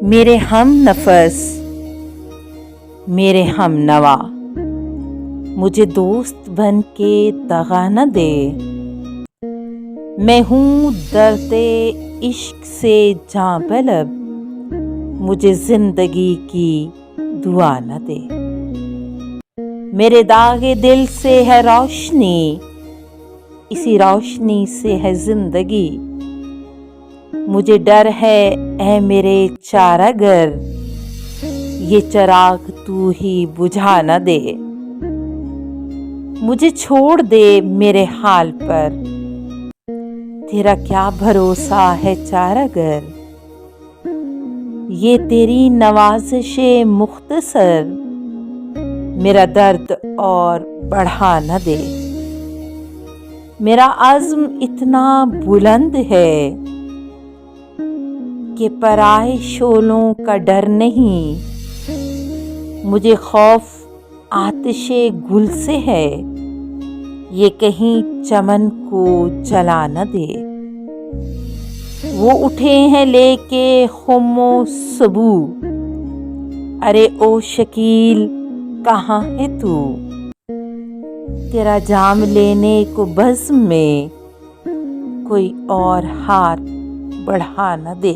میرے ہم نفس، میرے ہم نوا، مجھے دوست بن کے دغا نہ دے۔ میں ہوں درد عشق سے جاں طلب، مجھے زندگی کی دعا نہ دے۔ میرے داغ دل سے ہے روشنی، اسی روشنی سے ہے زندگی۔ مجھے ڈر ہے اے میرے چارہ گر، یہ چراغ تو ہی بجھا نہ دے۔ مجھے چھوڑ دے میرے حال پر، تیرا کیا بھروسہ ہے چارہ گر۔ یہ تیری نوازش مختصر، میرا درد اور بڑھا نہ دے۔ میرا عزم اتنا بلند ہے کہ پرائے شعلوں کا ڈر نہیں۔ مجھے خوف آتش گل سے ہے، یہ کہیں چمن کو جلا نہ دے۔ وہ اٹھے ہیں لے کے خم و سبو، ارے او شکیل کہاں ہے تو؟ تیرا جام لینے کو بزم میں کوئی اور ہاتھ بڑھا نہ دے۔